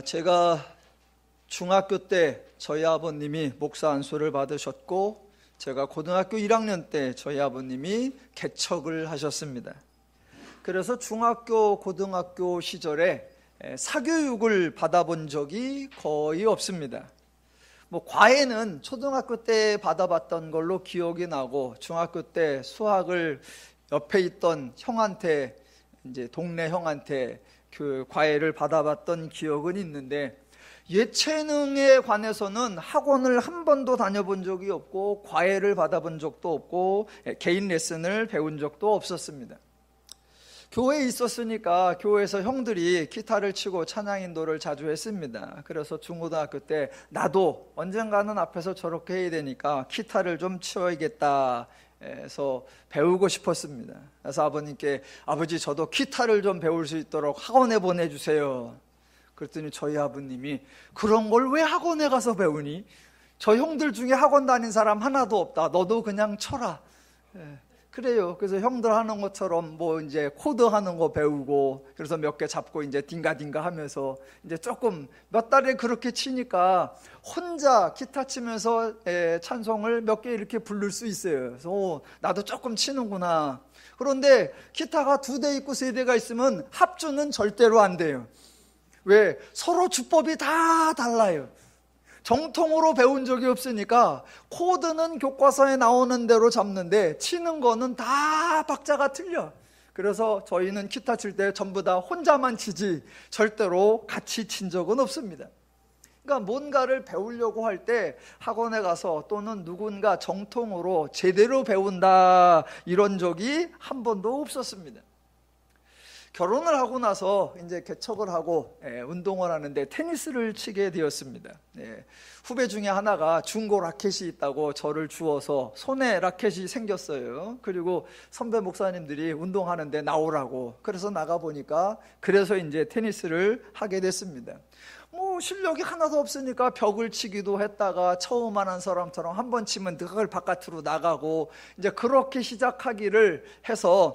제가 중학교 때 저희 아버님이 목사 안수를 받으셨고, 제가 고등학교 1학년 때 저희 아버님이 개척을 하셨습니다. 그래서 중학교, 고등학교 시절에 사교육을 받아본 적이 거의 없습니다. 과외는 초등학교 때 받아봤던 걸로 기억이 나고, 중학교 때 수학을 옆에 있던 형한테, 이제 동네 형한테 그 과외를 받아봤던 기억은 있는데, 예체능에 관해서는 학원을 한 번도 다녀본 적이 없고, 과외를 받아본 적도 없고, 개인 레슨을 배운 적도 없었습니다. 교회에 있었으니까 교회에서 형들이 기타를 치고 찬양 인도를 자주 했습니다. 그래서 중고등학교 때 나도 언젠가는 앞에서 저렇게 해야 되니까 기타를 좀 치워야겠다 해서 배우고 싶었습니다. 그래서 아버님께, 아버지 저도 기타를 좀 배울 수 있도록 학원에 보내주세요. 그랬더니 저희 아버님이, 그런 걸 왜 학원에 가서 배우니? 저 형들 중에 학원 다닌 사람 하나도 없다. 너도 그냥 쳐라. 그래요. 그래서 형들 하는 것처럼 이제 코드 하는 거 배우고, 그래서 몇 개 잡고 이제 딩가딩가 하면서 이제 조금 몇 달에 그렇게 치니까 혼자 기타 치면서 찬송을 몇 개 이렇게 부를 수 있어요. 그래서 나도 조금 치는구나. 그런데 기타가 2대 있고 3대가 있으면 합주는 절대로 안 돼요. 왜? 서로 주법이 다 달라요. 정통으로 배운 적이 없으니까 코드는 교과서에 나오는 대로 잡는데 치는 거는 다 박자가 틀려. 그래서 저희는 기타 칠 때 전부 다 혼자만 치지 절대로 같이 친 적은 없습니다. 그러니까 뭔가를 배우려고 할 때 학원에 가서 또는 누군가 정통으로 제대로 배운다 이런 적이 한 번도 없었습니다. 결혼을 하고 나서 이제 개척을 하고 운동을 하는데 테니스를 치게 되었습니다. 후배 중에 하나가 중고 라켓이 있다고 저를 주어서 손에 라켓이 생겼어요. 그리고 선배 목사님들이 운동하는데 나오라고, 그래서 나가보니까 그래서 이제 테니스를 하게 됐습니다. 실력이 하나도 없으니까 벽을 치기도 했다가 처음 하는 사람처럼 한 번 치면 그걸 바깥으로 나가고, 이제 그렇게 시작하기를 해서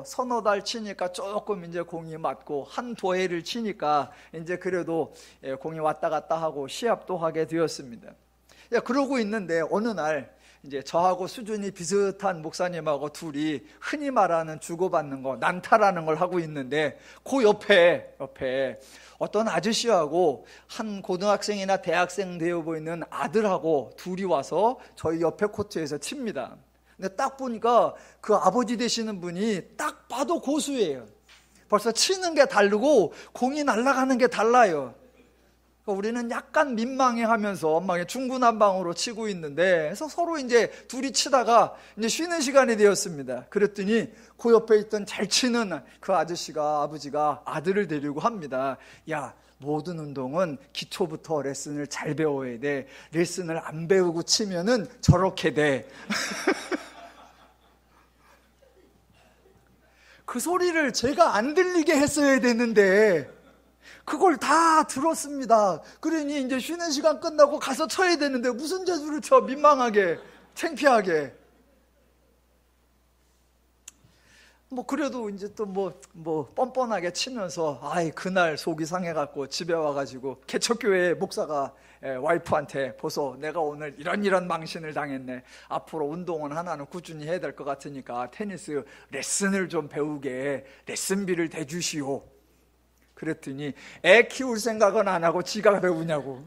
서너 달 치니까 조금 이제 공이 맞고, 한두 해를 치니까 이제 그래도 공이 왔다 갔다 하고 시합도 하게 되었습니다. 그러고 있는데 어느 날 이제 저하고 수준이 비슷한 목사님하고 둘이 흔히 말하는 주고받는 거, 난타라는 걸 하고 있는데, 그 옆에 어떤 아저씨하고 한 고등학생이나 대학생 되어 보이는 아들하고 둘이 와서 저희 옆에 코트에서 칩니다. 근데 딱 보니까 그 아버지 되시는 분이 딱 봐도 고수예요. 벌써 치는 게 다르고 공이 날아가는 게 달라요. 우리는 약간 민망해하면서 막 중구난방으로 치고 있는데, 그래서 서로 이제 둘이 치다가 이제 쉬는 시간이 되었습니다. 그랬더니 그 옆에 있던 잘 치는 그 아버지가 아들을 데리고 합니다. 야, 모든 운동은 기초부터 레슨을 잘 배워야 돼. 레슨을 안 배우고 치면은 저렇게 돼. 그 소리를 제가 안 들리게 했어야 되는데 그걸 다 들었습니다. 그러니 이제 쉬는 시간 끝나고 가서 쳐야 되는데 무슨 재주를 쳐, 민망하게, 창피하게. 그래도 이제 또 뻔뻔하게 치면서, 그날 속이 상해갖고 집에 와가지고 개척교회 목사가 와이프한테, 보소, 내가 오늘 이런 망신을 당했네. 앞으로 운동은 하나는 꾸준히 해야 될 것 같으니까 테니스 레슨을 좀 배우게 레슨비를 대주시오. 그랬더니 애 키울 생각은 안 하고 지가 배우냐고.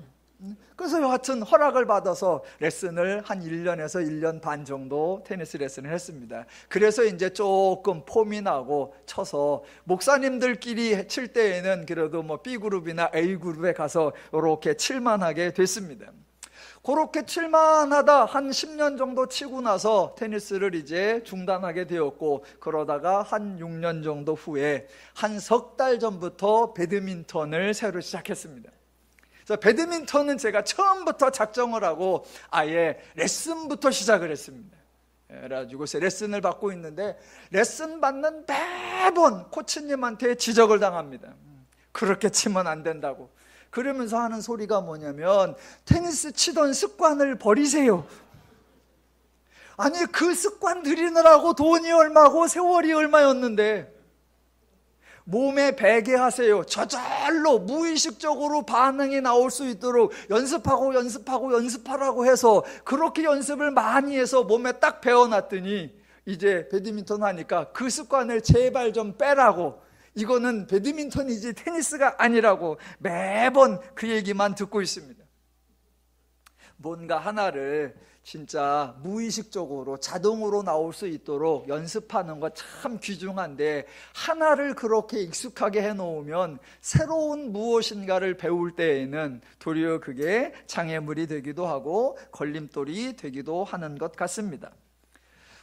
그래서 여하튼 허락을 받아서 레슨을 한 1년에서 1년 반 정도 테니스 레슨을 했습니다. 그래서 이제 조금 폼이 나고 쳐서 목사님들끼리 칠 때에는 그래도 B그룹이나 A그룹에 가서 이렇게 칠만하게 됐습니다. 그렇게 칠만하다 한 10년 정도 치고 나서 테니스를 이제 중단하게 되었고, 그러다가 한 6년 정도 후에 한 석 달 전부터 배드민턴을 새로 시작했습니다. 그래서 배드민턴은 제가 처음부터 작정을 하고 아예 레슨부터 시작을 했습니다. 그래가지고 레슨을 받고 있는데, 레슨 받는 매번 코치님한테 지적을 당합니다. 그렇게 치면 안 된다고. 그러면서 하는 소리가 뭐냐면, 테니스 치던 습관을 버리세요. 아니, 그 습관 들이느라고 돈이 얼마고 세월이 얼마였는데 몸에 배게 하세요. 저절로 무의식적으로 반응이 나올 수 있도록 연습하라고 해서 그렇게 연습을 많이 해서 몸에 딱 배워놨더니 이제 배드민턴 하니까 그 습관을 제발 좀 빼라고, 이거는 배드민턴이지 테니스가 아니라고 매번 그 얘기만 듣고 있습니다. 뭔가 하나를 진짜 무의식적으로 자동으로 나올 수 있도록 연습하는 거 참 귀중한데, 하나를 그렇게 익숙하게 해놓으면 새로운 무엇인가를 배울 때에는 도리어 그게 장애물이 되기도 하고 걸림돌이 되기도 하는 것 같습니다.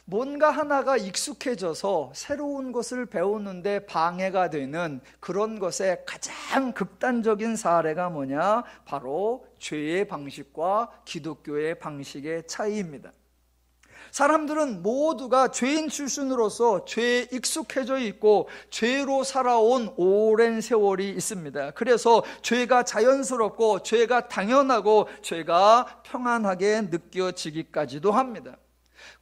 뭔가 하나가 익숙해져서 새로운 것을 배우는데 방해가 되는 그런 것의 가장 극단적인 사례가 뭐냐? 바로 죄의 방식과 기독교의 방식의 차이입니다. 사람들은 모두가 죄인 출신으로서 죄에 익숙해져 있고 죄로 살아온 오랜 세월이 있습니다. 그래서 죄가 자연스럽고 죄가 당연하고 죄가 평안하게 느껴지기까지도 합니다.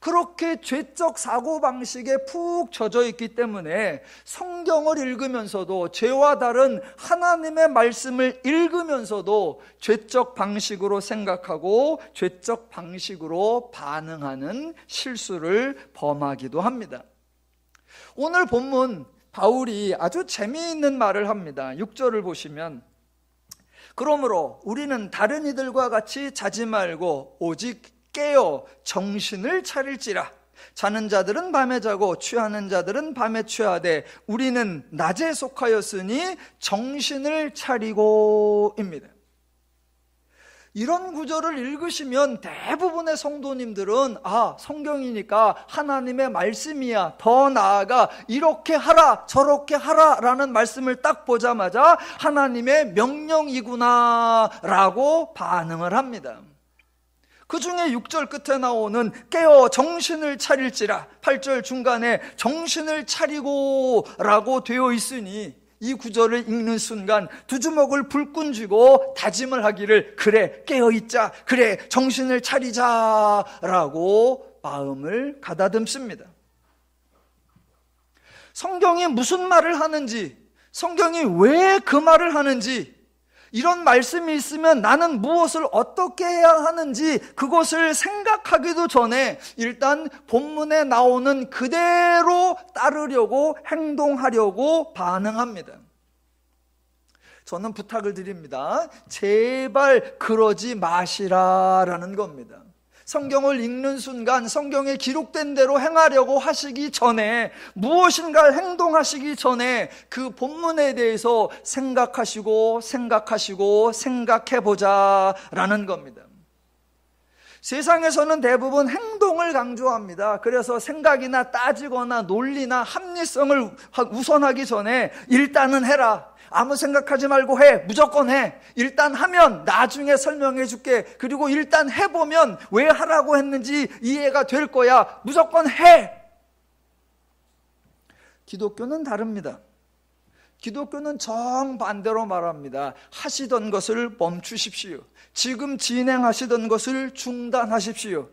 그렇게 죄적 사고방식에 푹 젖어 있기 때문에 성경을 읽으면서도, 죄와 다른 하나님의 말씀을 읽으면서도 죄적 방식으로 생각하고 죄적 방식으로 반응하는 실수를 범하기도 합니다. 오늘 본문 바울이 아주 재미있는 말을 합니다. 6절을 보시면, 그러므로 우리는 다른 이들과 같이 자지 말고 오직 깨어 정신을 차릴지라. 자는 자들은 밤에 자고 취하는 자들은 밤에 취하되 우리는 낮에 속하였으니 정신을 차리고입니다. 이런 구절을 읽으시면 대부분의 성도님들은 성경이니까 하나님의 말씀이야, 더 나아가 이렇게 하라 저렇게 하라 라는 말씀을 딱 보자마자 하나님의 명령이구나 라고 반응을 합니다. 그 중에 6절 끝에 나오는 깨어 정신을 차릴지라, 8절 중간에 정신을 차리고 라고 되어 있으니 이 구절을 읽는 순간 두 주먹을 불끈 쥐고 다짐을 하기를, 그래 깨어있자, 그래 정신을 차리자 라고 마음을 가다듬습니다. 성경이 무슨 말을 하는지, 성경이 왜 그 말을 하는지, 이런 말씀이 있으면 나는 무엇을 어떻게 해야 하는지 그것을 생각하기도 전에 일단 본문에 나오는 그대로 따르려고 행동하려고 반응합니다. 저는 부탁을 드립니다. 제발 그러지 마시라라는 겁니다. 성경을 읽는 순간 성경에 기록된 대로 행하려고 하시기 전에, 무엇인가를 행동하시기 전에 그 본문에 대해서 생각하시고 생각해보자라는 겁니다. 세상에서는 대부분 행동을 강조합니다. 그래서 생각이나 따지거나 논리나 합리성을 우선하기 전에 일단은 해라, 아무 생각하지 말고 해, 무조건 해, 일단 하면 나중에 설명해 줄게, 그리고 일단 해보면 왜 하라고 했는지 이해가 될 거야, 무조건 해. 기독교는 다릅니다. 기독교는 정반대로 말합니다. 하시던 것을 멈추십시오. 지금 진행하시던 것을 중단하십시오.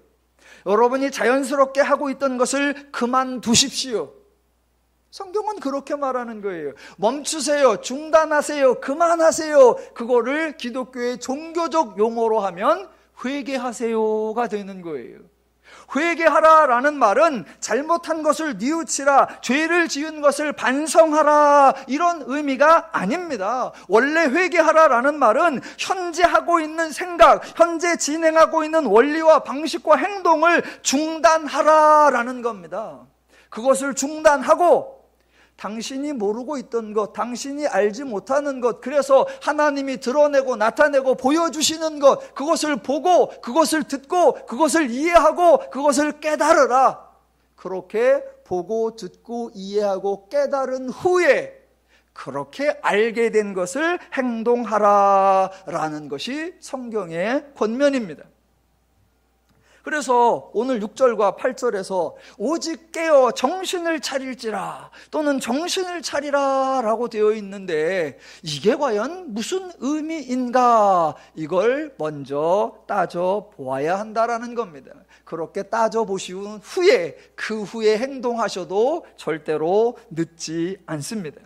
여러분이 자연스럽게 하고 있던 것을 그만두십시오. 성경은 그렇게 말하는 거예요. 멈추세요, 중단하세요, 그만하세요. 그거를 기독교의 종교적 용어로 하면 회개하세요가 되는 거예요. 회개하라라는 말은 잘못한 것을 뉘우치라, 죄를 지은 것을 반성하라, 이런 의미가 아닙니다. 원래 회개하라라는 말은 현재 하고 있는 생각, 현재 진행하고 있는 원리와 방식과 행동을 중단하라라는 겁니다. 그것을 중단하고 당신이 모르고 있던 것, 당신이 알지 못하는 것, 그래서 하나님이 드러내고 나타내고 보여주시는 것, 그것을 보고 그것을 듣고 그것을 이해하고 그것을 깨달으라. 그렇게 보고 듣고 이해하고 깨달은 후에 그렇게 알게 된 것을 행동하라라는 것이 성경의 권면입니다. 그래서 오늘 6절과 8절에서 오직 깨어 정신을 차릴지라 또는 정신을 차리라 라고 되어 있는데, 이게 과연 무슨 의미인가, 이걸 먼저 따져보아야 한다라는 겁니다. 그렇게 따져보시운 후에 그 후에 행동하셔도 절대로 늦지 않습니다.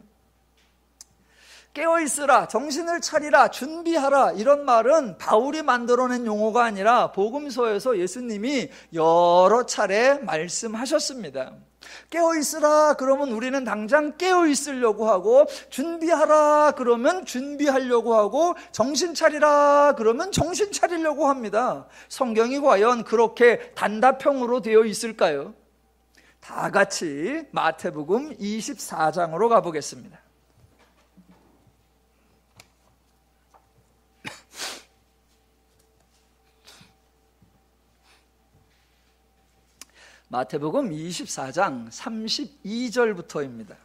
깨어있으라, 정신을 차리라, 준비하라, 이런 말은 바울이 만들어낸 용어가 아니라 복음서에서 예수님이 여러 차례 말씀하셨습니다. 깨어있으라 그러면 우리는 당장 깨어있으려고 하고, 준비하라 그러면 준비하려고 하고, 정신 차리라 그러면 정신 차리려고 합니다. 성경이 과연 그렇게 단답형으로 되어 있을까요? 다 같이 마태복음 24장으로 가보겠습니다. 마태복음 24장 32절부터입니다.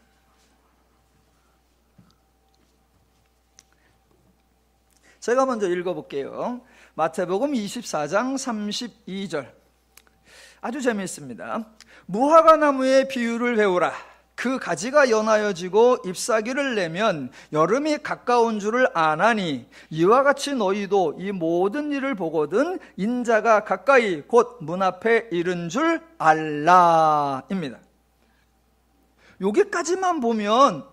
제가 먼저 읽어볼게요. 마태복음 24장 32절. 아주 재미있습니다. 무화과 나무의 비유를 배우라. 그 가지가 연하여지고 잎사귀를 내면 여름이 가까운 줄을 아나니, 이와 같이 너희도 이 모든 일을 보거든 인자가 가까이 곧 문 앞에 이른 줄 알라입니다. 여기까지만 보면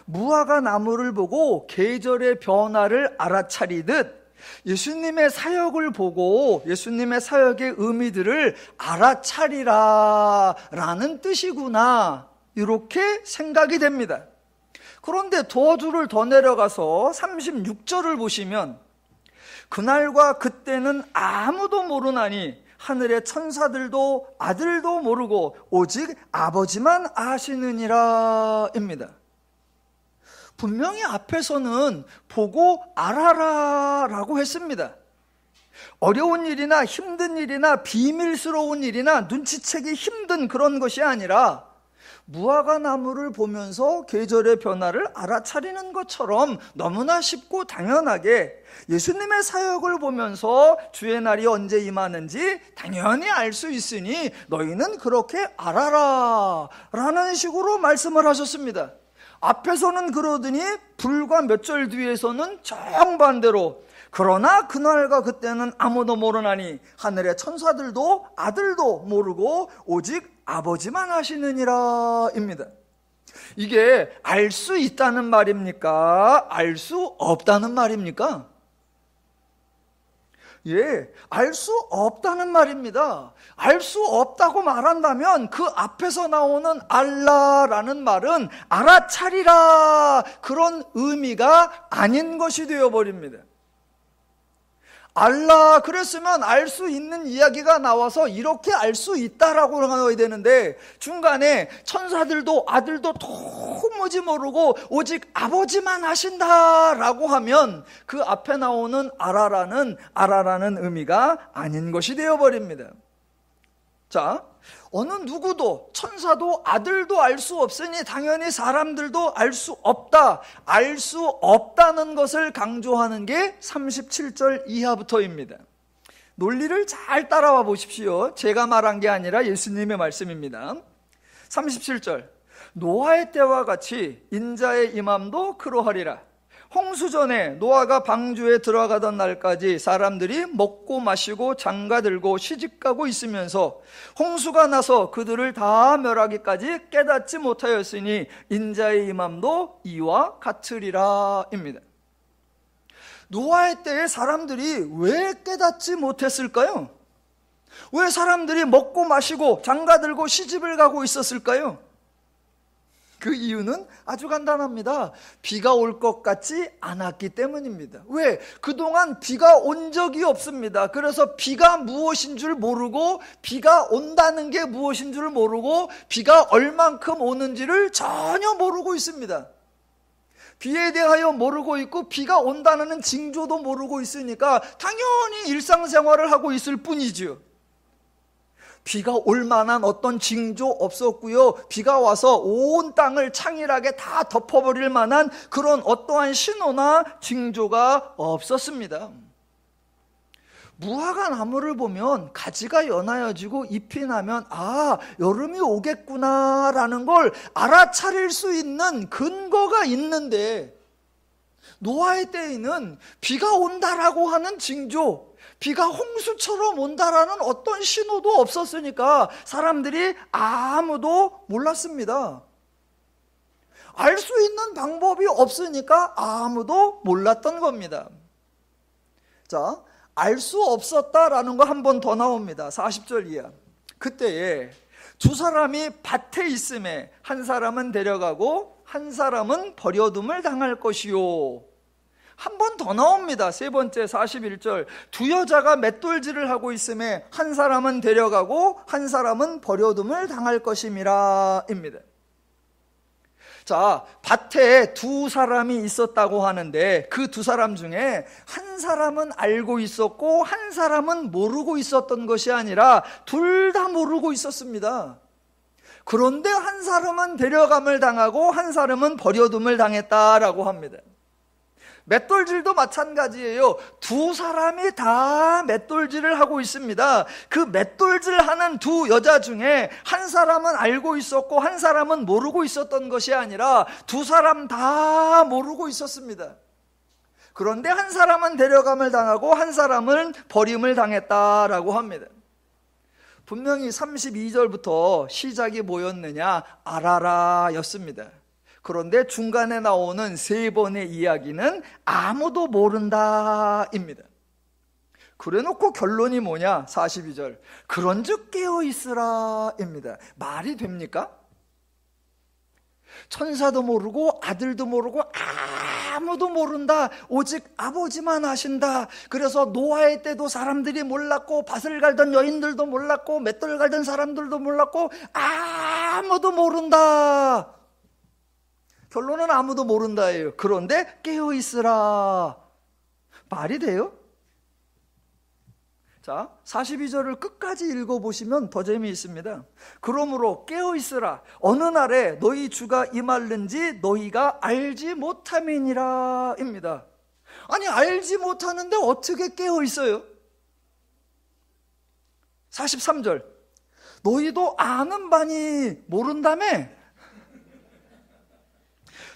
무화과 나무를 보고 계절의 변화를 알아차리듯 예수님의 사역을 보고 예수님의 사역의 의미들을 알아차리라라는 뜻이구나, 이렇게 생각이 됩니다. 그런데 두 줄을 더 내려가서 36절을 보시면, 그날과 그때는 아무도 모르나니 하늘의 천사들도 아들도 모르고 오직 아버지만 아시느니라 입니다. 분명히 앞에서는 보고 알아라 라고 했습니다. 어려운 일이나 힘든 일이나 비밀스러운 일이나 눈치채기 힘든 그런 것이 아니라 무화과 나무를 보면서 계절의 변화를 알아차리는 것처럼 너무나 쉽고 당연하게 예수님의 사역을 보면서 주의 날이 언제 임하는지 당연히 알 수 있으니 너희는 그렇게 알아라 라는 식으로 말씀을 하셨습니다. 앞에서는 그러더니 불과 몇 절 뒤에서는 정반대로, 그러나 그날과 그때는 아무도 모르나니 하늘의 천사들도 아들도 모르고 오직 아버지만 아시느니라 입니다. 이게 알 수 있다는 말입니까? 알 수 없다는 말입니까? 예, 알 수 없다는 말입니다. 알 수 없다고 말한다면 그 앞에서 나오는 알라라는 말은 알아차리라, 그런 의미가 아닌 것이 되어버립니다. 알라 그랬으면 알 수 있는 이야기가 나와서 이렇게 알 수 있다라고 나와야 되는데, 중간에 천사들도 아들도 도무지 모르고 오직 아버지만 아신다라고 하면 그 앞에 나오는 알아라는 의미가 아닌 것이 되어버립니다. 자, 어느 누구도, 천사도 아들도 알 수 없으니 당연히 사람들도 알 수 없다, 알 수 없다는 것을 강조하는 게 37절 이하부터입니다. 논리를 잘 따라와 보십시오. 제가 말한 게 아니라 예수님의 말씀입니다. 37절. 노아의 때와 같이 인자의 임함도 그러하리라. 홍수 전에 노아가 방주에 들어가던 날까지 사람들이 먹고 마시고 장가들고 시집가고 있으면서 홍수가 나서 그들을 다 멸하기까지 깨닫지 못하였으니 인자의 임함도 이와 같으리라 입니다. 노아의 때에 사람들이 왜 깨닫지 못했을까요? 왜 사람들이 먹고 마시고 장가들고 시집을 가고 있었을까요? 그 이유는 아주 간단합니다. 비가 올 것 같지 않았기 때문입니다. 왜? 그동안 비가 온 적이 없습니다. 그래서 비가 무엇인 줄 모르고, 비가 온다는 게 무엇인 줄 모르고, 비가 얼만큼 오는지를 전혀 모르고 있습니다. 비에 대하여 모르고 있고 비가 온다는 징조도 모르고 있으니까 당연히 일상생활을 하고 있을 뿐이죠. 비가 올 만한 어떤 징조 없었고요. 비가 와서 온 땅을 창일하게 다 덮어버릴 만한 그런 어떠한 신호나 징조가 없었습니다. 무화과 나무를 보면 가지가 연하여지고 잎이 나면 여름이 오겠구나라는 걸 알아차릴 수 있는 근거가 있는데, 노아의 때에는 비가 온다라고 하는 징조, 비가 홍수처럼 온다라는 어떤 신호도 없었으니까 사람들이 아무도 몰랐습니다. 알 수 있는 방법이 없으니까 아무도 몰랐던 겁니다. 자, 알 수 없었다라는 거 한 번 더 나옵니다. 40절 이하. 그때에 두 사람이 밭에 있음에 한 사람은 데려가고 한 사람은 버려둠을 당할 것이요. 한 번 더 나옵니다. 세 번째 41절. 두 여자가 맷돌질을 하고 있음에 한 사람은 데려가고 한 사람은 버려둠을 당할 것임이라 입니다. 자, 밭에 두 사람이 있었다고 하는데 그 두 사람 중에 한 사람은 알고 있었고 한 사람은 모르고 있었던 것이 아니라 둘 다 모르고 있었습니다. 그런데 한 사람은 데려감을 당하고 한 사람은 버려둠을 당했다라고 합니다. 맷돌질도 마찬가지예요. 두 사람이 다 맷돌질을 하고 있습니다. 그 맷돌질하는 두 여자 중에 한 사람은 알고 있었고 한 사람은 모르고 있었던 것이 아니라 두 사람 다 모르고 있었습니다. 그런데 한 사람은 데려감을 당하고 한 사람은 버림을 당했다라고 합니다. 분명히 32절부터 시작이 뭐였느냐? 알아라였습니다. 그런데 중간에 나오는 세 번의 이야기는 아무도 모른다입니다. 그래놓고 결론이 뭐냐? 42절. 그런즉 깨어있으라입니다. 말이 됩니까? 천사도 모르고 아들도 모르고 아무도 모른다. 오직 아버지만 아신다. 그래서 노아의 때도 사람들이 몰랐고 밭을 갈던 여인들도 몰랐고 맷돌 갈던 사람들도 몰랐고 아무도 모른다. 결론은 아무도 모른다예요. 그런데 깨어있으라. 말이 돼요? 자, 42절을 끝까지 읽어보시면 더 재미있습니다. 그러므로 깨어있으라. 어느 날에 너희 주가 임할는지 너희가 알지 못함이니라 입니다. 아니, 알지 못하는데 어떻게 깨어있어요? 43절. 너희도 아는 바니 모른다며?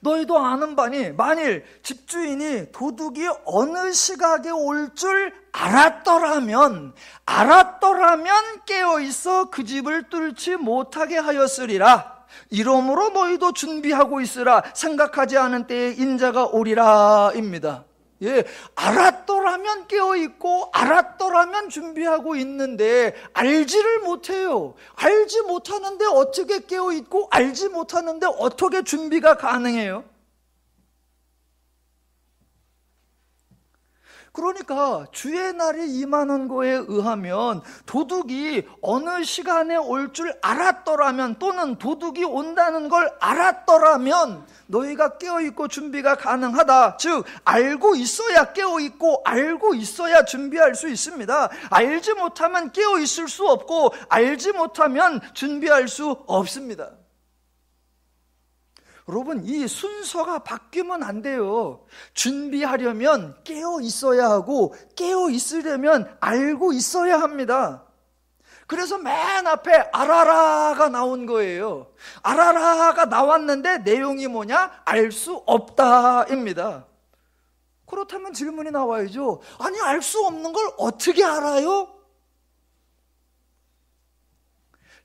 너희도 아는 바니 만일 집주인이 도둑이 어느 시각에 올 줄 알았더라면 깨어있어 그 집을 뚫지 못하게 하였으리라. 이러므로 너희도 준비하고 있으라. 생각하지 않은 때에 인자가 오리라 입니다. 예, 알았더라면 깨어있고 알았더라면 준비하고 있는데 알지를 못해요. 알지 못하는데 어떻게 깨어있고 알지 못하는데 어떻게 준비가 가능해요? 그러니까 주의 날이 임하는 거에 의하면 도둑이 어느 시간에 올 줄 알았더라면 또는 도둑이 온다는 걸 알았더라면 너희가 깨어있고 준비가 가능하다. 즉 알고 있어야 깨어있고 알고 있어야 준비할 수 있습니다. 알지 못하면 깨어있을 수 없고 알지 못하면 준비할 수 없습니다. 여러분, 이 순서가 바뀌면 안 돼요. 준비하려면 깨어 있어야 하고 깨어 있으려면 알고 있어야 합니다. 그래서 맨 앞에 알아라가 나온 거예요. 알아라가 나왔는데 내용이 뭐냐? 알 수 없다입니다. 그렇다면 질문이 나와야죠. 아니, 알 수 없는 걸 어떻게 알아요?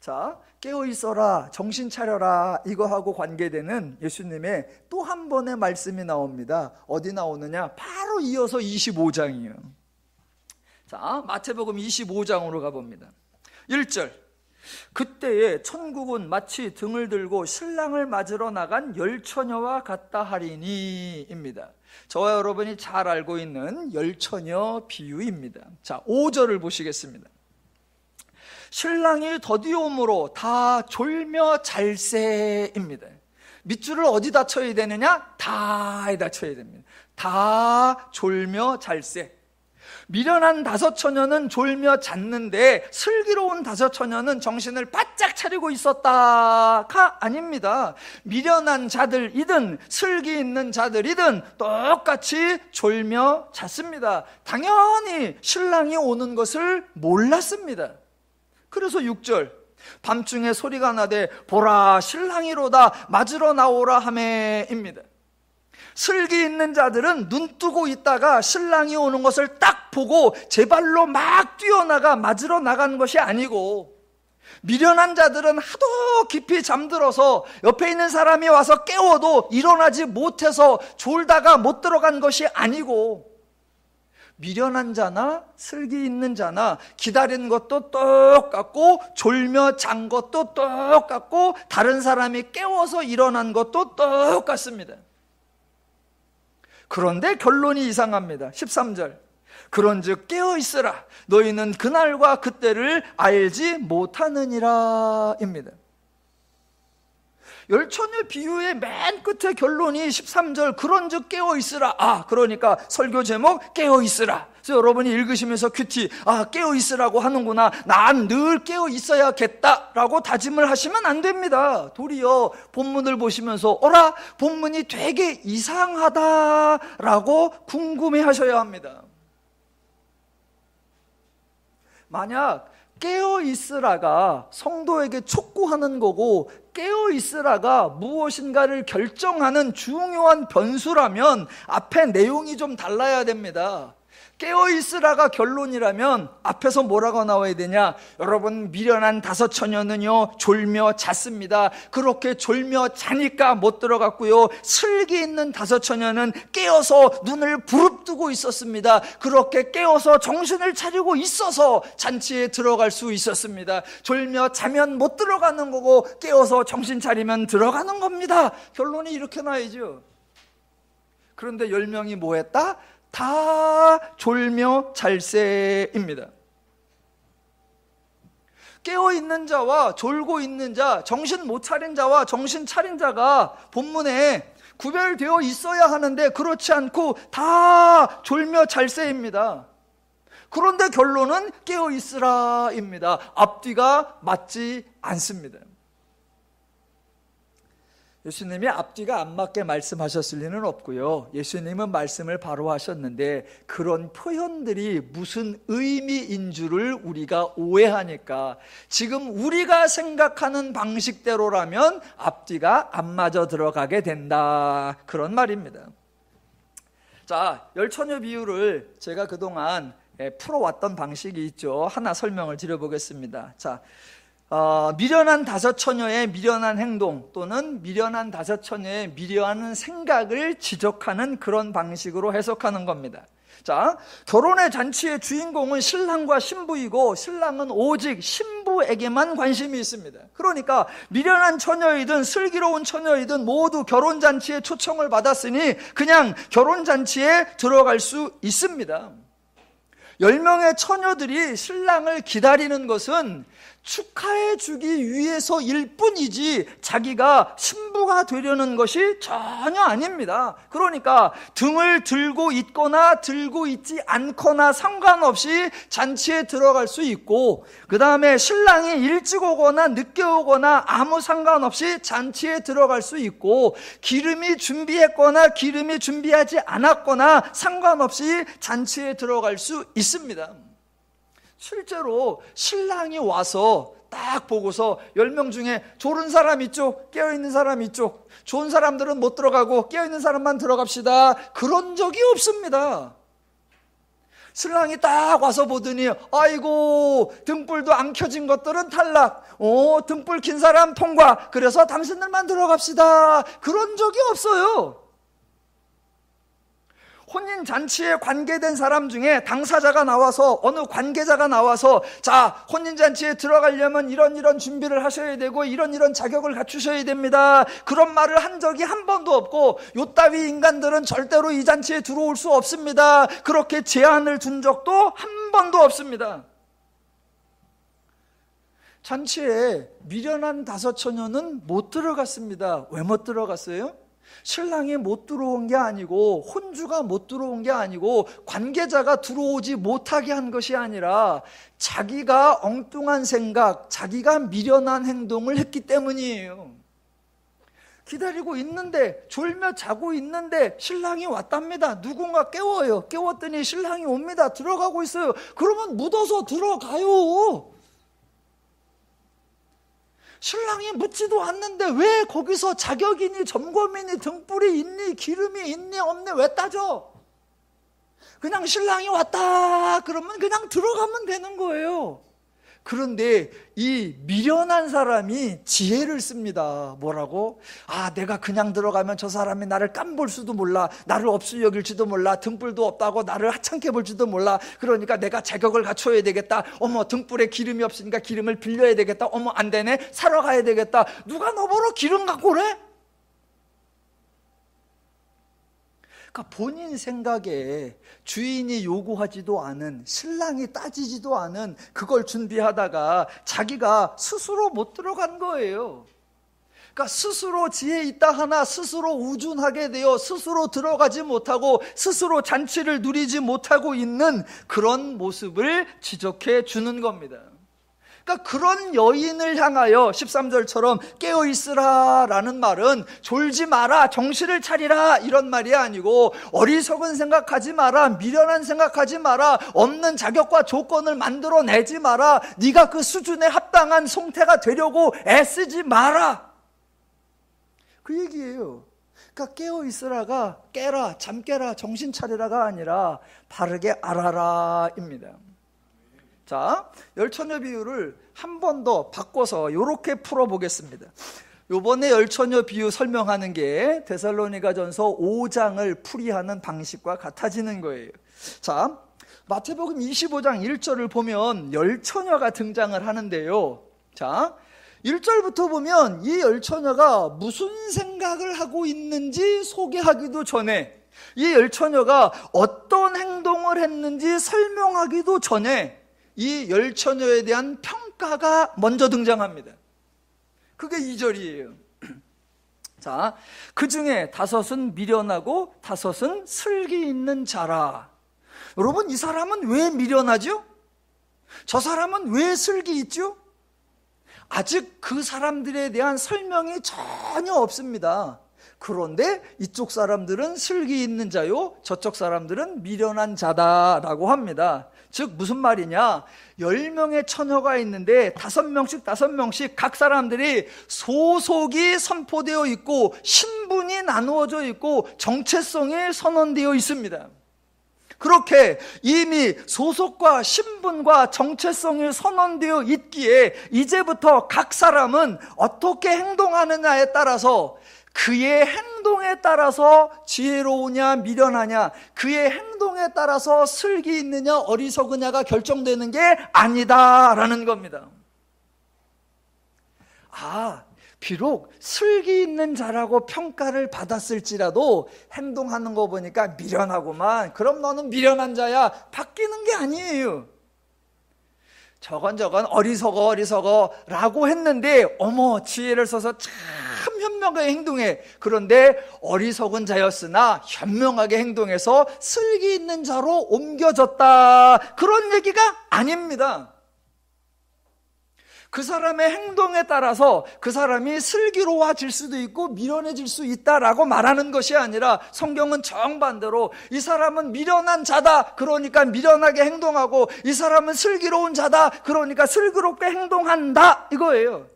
자, 깨어있어라, 정신 차려라, 이거하고 관계되는 예수님의 또 한 번의 말씀이 나옵니다. 어디 나오느냐? 바로 이어서 25장이에요. 자, 마태복음 25장으로 가봅니다. 1절. 그때에 천국은 마치 등을 들고 신랑을 맞으러 나간 열처녀와 같다 하리니 입니다. 저와 여러분이 잘 알고 있는 열처녀 비유입니다. 자, 5절을 보시겠습니다. 신랑이 더디옴으로 다 졸며 잘세입니다. 밑줄을 어디다 쳐야 되느냐? 다에다 쳐야 됩니다. 다 졸며 잘세. 미련한 다섯 처녀는 졸며 잤는데 슬기로운 다섯 처녀는 정신을 바짝 차리고 있었다가 아닙니다. 미련한 자들이든 슬기 있는 자들이든 똑같이 졸며 잤습니다. 당연히 신랑이 오는 것을 몰랐습니다. 그래서 6절, 밤중에 소리가 나되 보라 신랑이로다 맞으러 나오라 하매입니다. 슬기 있는 자들은 눈 뜨고 있다가 신랑이 오는 것을 딱 보고 제 발로 막 뛰어나가 맞으러 나간 것이 아니고 미련한 자들은 하도 깊이 잠들어서 옆에 있는 사람이 와서 깨워도 일어나지 못해서 졸다가 못 들어간 것이 아니고, 미련한 자나 슬기 있는 자나 기다린 것도 똑같고 졸며 잔 것도 똑같고 다른 사람이 깨워서 일어난 것도 똑같습니다. 그런데 결론이 이상합니다. 13절. 그런즉 깨어있으라. 너희는 그날과 그때를 알지 못하느니라 입니다. 열처녀 비유의 맨 끝에 결론이 13절 그런즉 깨어있으라. 그러니까 설교 제목 깨어있으라. 그래서 여러분이 읽으시면서 큐티 깨어있으라고 하는구나, 난 늘 깨어있어야겠다라고 다짐을 하시면 안 됩니다. 도리어 본문을 보시면서 어라, 본문이 되게 이상하다라고 궁금해하셔야 합니다. 만약 깨어있으라가 성도에게 촉구하는 거고 깨어있으라가 무엇인가를 결정하는 중요한 변수라면 앞에 내용이 좀 달라야 됩니다. 깨어있으라가 결론이라면 앞에서 뭐라고 나와야 되냐? 여러분, 미련한 다섯 처녀는요 졸며 잤습니다. 그렇게 졸며 자니까 못 들어갔고요, 슬기 있는 다섯 처녀는 깨어서 눈을 부릅뜨고 있었습니다. 그렇게 깨어서 정신을 차리고 있어서 잔치에 들어갈 수 있었습니다. 졸며 자면 못 들어가는 거고 깨어서 정신 차리면 들어가는 겁니다. 결론이 이렇게 나야죠. 그런데 10명이 뭐 했다? 다 졸며 잘세입니다. 깨어있는 자와 졸고 있는 자, 정신 못 차린 자와 정신 차린 자가 본문에 구별되어 있어야 하는데 그렇지 않고 다 졸며 잘세입니다. 그런데 결론은 깨어있으라입니다. 앞뒤가 맞지 않습니다. 예수님이 앞뒤가 안 맞게 말씀하셨을 리는 없고요, 예수님은 말씀을 바로 하셨는데 그런 표현들이 무슨 의미인 줄을 우리가 오해하니까 지금 우리가 생각하는 방식대로라면 앞뒤가 안 맞아 들어가게 된다, 그런 말입니다. 자, 열처녀 비유를 제가 그동안 풀어왔던 방식이 있죠. 하나 설명을 드려보겠습니다. 자, 미련한 다섯 처녀의 미련한 행동 또는 미련한 다섯 처녀의 미련한 생각을 지적하는 그런 방식으로 해석하는 겁니다. 자, 결혼의 잔치의 주인공은 신랑과 신부이고 신랑은 오직 신부에게만 관심이 있습니다. 그러니까 미련한 처녀이든 슬기로운 처녀이든 모두 결혼잔치에 초청을 받았으니 그냥 결혼잔치에 들어갈 수 있습니다. 10명의 처녀들이 신랑을 기다리는 것은 축하해 주기 위해서일 뿐이지 자기가 신부가 되려는 것이 전혀 아닙니다. 그러니까 등을 들고 있거나 들고 있지 않거나 상관없이 잔치에 들어갈 수 있고, 그 다음에 신랑이 일찍 오거나 늦게 오거나 아무 상관없이 잔치에 들어갈 수 있고, 기름이 준비했거나 기름이 준비하지 않았거나 상관없이 잔치에 들어갈 수 있습니다. 실제로 신랑이 와서 딱 보고서 10명 중에 졸은 사람 이쪽, 깨어있는 사람 이쪽, 좋은 사람들은 못 들어가고 깨어있는 사람만 들어갑시다, 그런 적이 없습니다. 신랑이 딱 와서 보더니 아이고 등불도 안 켜진 것들은 탈락, 등불 킨 사람 통과, 그래서 당신들만 들어갑시다, 그런 적이 없어요. 혼인잔치에 관계된 사람 중에 당사자가 나와서, 어느 관계자가 나와서 자, 혼인잔치에 들어가려면 이런 준비를 하셔야 되고 이런 자격을 갖추셔야 됩니다, 그런 말을 한 적이 한 번도 없고, 요따위 인간들은 절대로 이 잔치에 들어올 수 없습니다, 그렇게 제한을 둔 적도 한 번도 없습니다. 잔치에 미련한 다섯 처녀는 못 들어갔습니다. 왜 못 들어갔어요? 신랑이 못 들어온 게 아니고, 혼주가 못 들어온 게 아니고, 관계자가 들어오지 못하게 한 것이 아니라 자기가 엉뚱한 생각, 자기가 미련한 행동을 했기 때문이에요. 기다리고 있는데, 졸며 자고 있는데 신랑이 왔답니다. 누군가 깨워요. 깨웠더니 신랑이 옵니다. 들어가고 있어요. 그러면 묻어서 들어가요. 신랑이 묻지도 않는데 왜 거기서 자격이니 점검이니 등불이 있니 기름이 있니 없니 왜 따져? 그냥 신랑이 왔다 그러면 그냥 들어가면 되는 거예요. 그런데 이 미련한 사람이 지혜를 씁니다. 뭐라고? 내가 그냥 들어가면 저 사람이 나를 깜볼 수도 몰라, 나를 없이 여길지도 몰라, 등불도 없다고 나를 하찮게 볼지도 몰라. 그러니까 내가 자격을 갖춰야 되겠다. 어머, 등불에 기름이 없으니까 기름을 빌려야 되겠다. 어머, 안 되네, 사러 가야 되겠다. 누가 너 보러 기름 갖고 오래? 그러니까 본인 생각에 주인이 요구하지도 않은, 신랑이 따지지도 않은 그걸 준비하다가 자기가 스스로 못 들어간 거예요. 그러니까 스스로 지혜 있다 하나 스스로 우둔하게 되어 스스로 들어가지 못하고 스스로 잔치를 누리지 못하고 있는 그런 모습을 지적해 주는 겁니다. 그러니까 그런 여인을 향하여 13절처럼 깨어있으라 라는 말은 졸지 마라, 정신을 차리라 이런 말이 아니고, 어리석은 생각하지 마라, 미련한 생각하지 마라, 없는 자격과 조건을 만들어내지 마라, 네가 그 수준에 합당한 송태가 되려고 애쓰지 마라, 그 얘기예요. 그러니까 깨어있으라가 깨라, 잠 깨라, 정신 차리라가 아니라 바르게 알아라 입니다. 자, 열처녀 비유를 한 번 더 바꿔서 이렇게 풀어보겠습니다. 이번에 열처녀 비유 설명하는 게 데살로니가전서 5장을 풀이하는 방식과 같아지는 거예요. 자, 마태복음 25장 1절을 보면 열처녀가 등장을 하는데요. 자, 1절부터 보면 이 열처녀가 무슨 생각을 하고 있는지 소개하기도 전에, 이 열처녀가 어떤 행동을 했는지 설명하기도 전에 이 열처녀에 대한 평가가 먼저 등장합니다. 그게 2절이에요. 자, 그 중에 5은 미련하고 5은 슬기 있는 자라. 여러분, 이 사람은 왜 미련하죠? 저 사람은 왜 슬기 있죠? 아직 그 사람들에 대한 설명이 전혀 없습니다. 그런데 이쪽 사람들은 슬기 있는 자요, 저쪽 사람들은 미련한 자다라고 합니다. 즉 무슨 말이냐, 10명의 처녀가 있는데 5명씩 각 사람들이 소속이 선포되어 있고 신분이 나누어져 있고 정체성이 선언되어 있습니다. 그렇게 이미 소속과 신분과 정체성이 선언되어 있기에 이제부터 각 사람은 어떻게 행동하느냐에 따라서, 그의 행동에 따라서 지혜로우냐 미련하냐, 그의 행동에 따라서 슬기 있느냐 어리석으냐가 결정되는 게 아니다라는 겁니다. 비록 슬기 있는 자라고 평가를 받았을지라도 행동하는 거 보니까 미련하구만, 그럼 너는 미련한 자야, 바뀌는 게 아니에요. 저건 어리석어 라고 했는데 어머, 지혜를 써서 참 현명하게 행동해. 그런데 어리석은 자였으나 현명하게 행동해서 슬기 있는 자로 옮겨졌다, 그런 얘기가 아닙니다. 그 사람의 행동에 따라서 그 사람이 슬기로워질 수도 있고 미련해질 수 있다라고 말하는 것이 아니라, 성경은 정반대로 이 사람은 미련한 자다, 그러니까 미련하게 행동하고, 이 사람은 슬기로운 자다, 그러니까 슬기롭게 행동한다, 이거예요.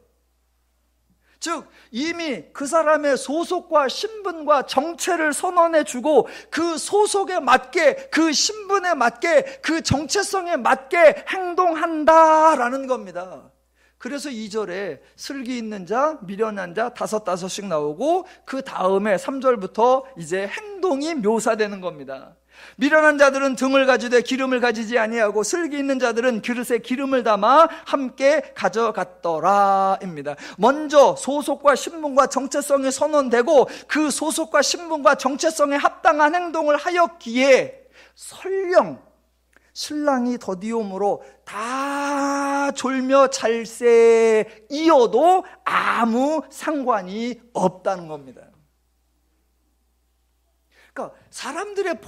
즉 이미 그 사람의 소속과 신분과 정체를 선언해주고 그 소속에 맞게, 그 신분에 맞게, 그 정체성에 맞게 행동한다라는 겁니다. 그래서 2절에 슬기 있는 자, 미련한 자 5씩 나오고, 그 다음에 3절부터 이제 행동이 묘사되는 겁니다. 미련한 자들은 등을 가지되 기름을 가지지 아니하고, 슬기 있는 자들은 그릇에 기름을 담아 함께 가져갔더라입니다. 먼저 소속과 신분과 정체성이 선언되고, 그 소속과 신분과 정체성에 합당한 행동을 하였기에 설령 신랑이 더디옴으로 다 졸며 잘세이어도 아무 상관이 없다는 겁니다. 그러니까 사람들의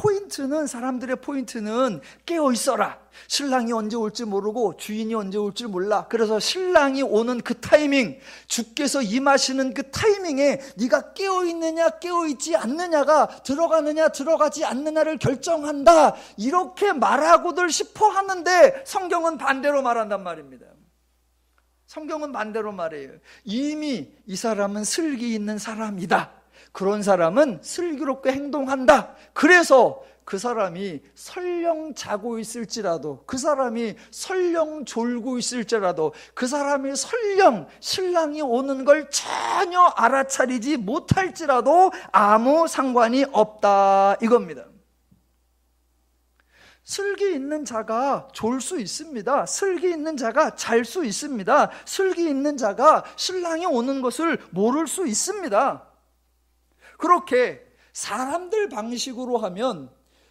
포인트는 깨어 있어라. 신랑이 언제 올지 모르고 주인이 언제 올지 몰라. 그래서 신랑이 오는 그 타이밍, 주께서 임하시는 그 타이밍에 네가 깨어 있느냐 깨어 있지 않느냐가, 들어가느냐 들어가지 않느냐를 결정한다, 이렇게 말하고들 싶어 하는데 성경은 반대로 말한단 말입니다. 성경은 반대로 말해요. 이미 이 사람은 슬기 있는 사람이다, 그런 사람은 슬기롭게 행동한다. 그래서 그 사람이 설령 자고 있을지라도, 그 사람이 설령 졸고 있을지라도, 그 사람이 설령 신랑이 오는 걸 전혀 알아차리지 못할지라도 아무 상관이 없다 이겁니다. 슬기 있는 자가 졸 수 있습니다. 슬기 있는 자가 잘 수 있습니다. 슬기 있는 자가 신랑이 오는 것을 모를 수 있습니다. 그렇게 사람들 방식으로 하면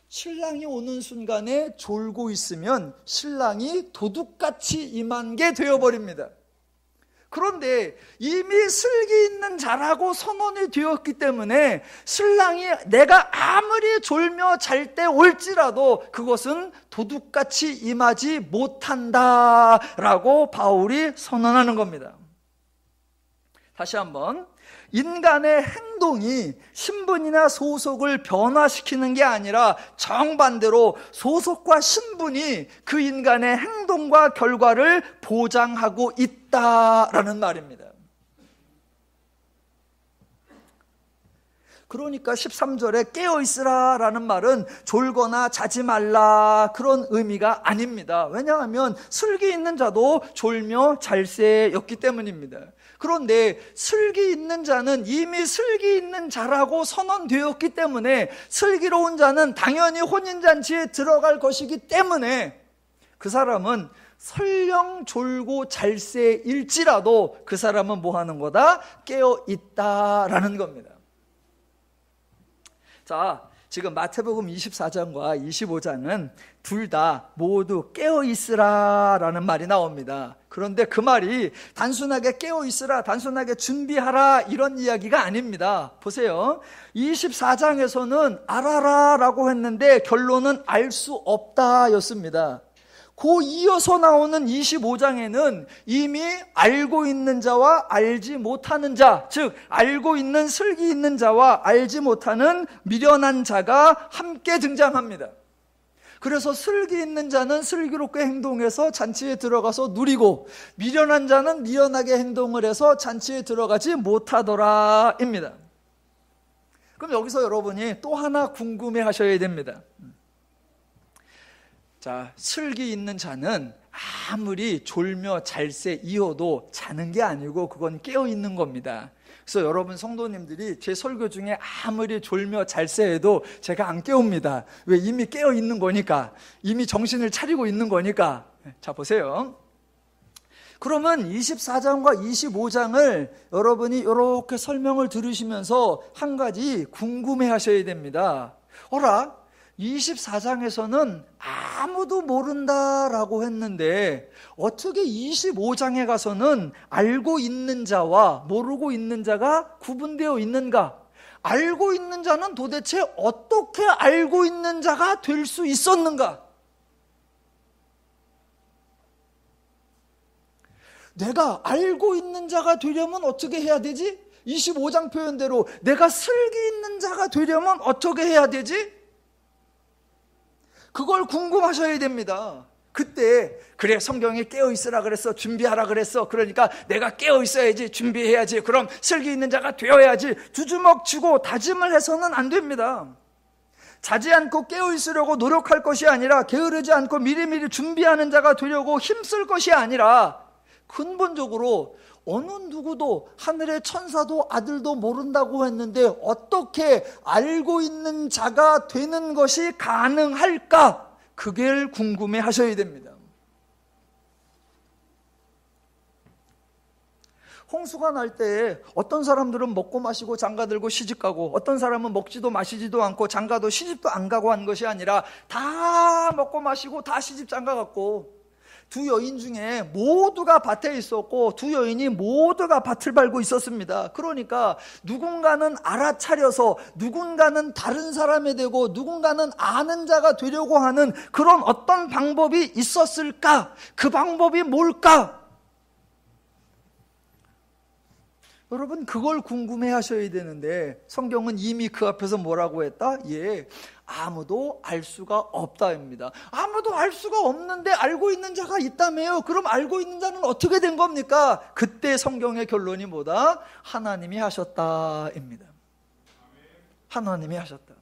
신랑이 오는 순간에 졸고 있으면 신랑이 도둑같이 임한 게 되어버립니다. 그런데 이미 슬기 있는 자라고 선언이 되었기 때문에 신랑이 내가 아무리 졸며 잘 때 올지라도 그것은 도둑같이 임하지 못한다라고 바울이 선언하는 겁니다. 다시 한번, 인간의 행동이 신분이나 소속을 변화시키는 게 아니라 정반대로 소속과 신분이 그 인간의 행동과 결과를 보장하고 있다라는 말입니다. 그러니까 13절에 깨어있으라 라는 말은 졸거나 자지 말라 그런 의미가 아닙니다. 왜냐하면 슬기 있는 자도 졸며 잘새였기 때문입니다. 그런데 슬기 있는 자는 이미 슬기 있는 자라고 선언되었기 때문에 슬기로운 자는 당연히 혼인잔치에 들어갈 것이기 때문에 그 사람은 설령 졸고 잘새일지라도 그 사람은 뭐 하는 거다? 깨어있다라는 겁니다. 자, 지금 마태복음 24장과 25장은 둘 다 모두 깨어있으라 라는 말이 나옵니다. 그런데 그 말이 단순하게 깨어있으라, 단순하게 준비하라 이런 이야기가 아닙니다. 보세요. 24장에서는 알아라 라고 했는데 결론은 알 수 없다 였습니다. 그 이어서 나오는 25장에는 이미 알고 있는 자와 알지 못하는 자, 즉 알고 있는 슬기 있는 자와 알지 못하는 미련한 자가 함께 등장합니다. 그래서 슬기 있는 자는 슬기롭게 행동해서 잔치에 들어가서 누리고, 미련한 자는 미련하게 행동을 해서 잔치에 들어가지 못하더라 입니다. 그럼 여기서 여러분이 또 하나 궁금해 하셔야 됩니다. 자, 슬기 있는 자는 아무리 졸며 잘새이어도 자는 게 아니고 그건 깨어있는 겁니다. 그래서 여러분 성도님들이 제 설교 중에 아무리 졸며 잘새해도 제가 안 깨웁니다. 왜? 이미 깨어있는 거니까, 이미 정신을 차리고 있는 거니까. 자, 보세요. 그러면 24장과 25장을 여러분이 이렇게 설명을 들으시면서 한 가지 궁금해 하셔야 됩니다. 어라? 24장에서는 아무도 모른다라고 했는데 어떻게 25장에 가서는 알고 있는 자와 모르고 있는 자가 구분되어 있는가? 알고 있는 자는 도대체 어떻게 알고 있는 자가 될 수 있었는가? 내가 알고 있는 자가 되려면 어떻게 해야 되지? 25장 표현대로 내가 슬기 있는 자가 되려면 어떻게 해야 되지? 그걸 궁금하셔야 됩니다. 그때 그래, 성경이 깨어있으라 그랬어, 준비하라 그랬어, 그러니까 내가 깨어있어야지, 준비해야지, 그럼 슬기 있는 자가 되어야지, 두 주먹 쥐고 다짐을 해서는 안 됩니다. 자지 않고 깨어있으려고 노력할 것이 아니라, 게으르지 않고 미리미리 준비하는 자가 되려고 힘쓸 것이 아니라, 근본적으로 어느 누구도, 하늘의 천사도 아들도 모른다고 했는데 어떻게 알고 있는 자가 되는 것이 가능할까? 그걸 궁금해 하셔야 됩니다. 홍수가 날 때 어떤 사람들은 먹고 마시고 장가들고 시집가고, 어떤 사람은 먹지도 마시지도 않고 장가도 시집도 안 가고 한 것이 아니라 다 먹고 마시고 다 시집 장가갔고, 두 여인 중에 모두가 밭에 있었고 두 여인이 모두가 밭을 밟고 있었습니다. 그러니까 누군가는 알아차려서 누군가는 다른 사람이 되고 누군가는 아는 자가 되려고 하는 그런 어떤 방법이 있었을까? 그 방법이 뭘까? 여러분, 그걸 궁금해 하셔야 되는데 성경은 이미 그 앞에서 뭐라고 했다? 예, 아무도 알 수가 없다입니다. 아무도 알 수가 없는데 알고 있는 자가 있다며요. 그럼 알고 있는 자는 어떻게 된 겁니까? 그때 성경의 결론이 뭐다? 하나님이 하셨다입니다. 하나님이 하셨다.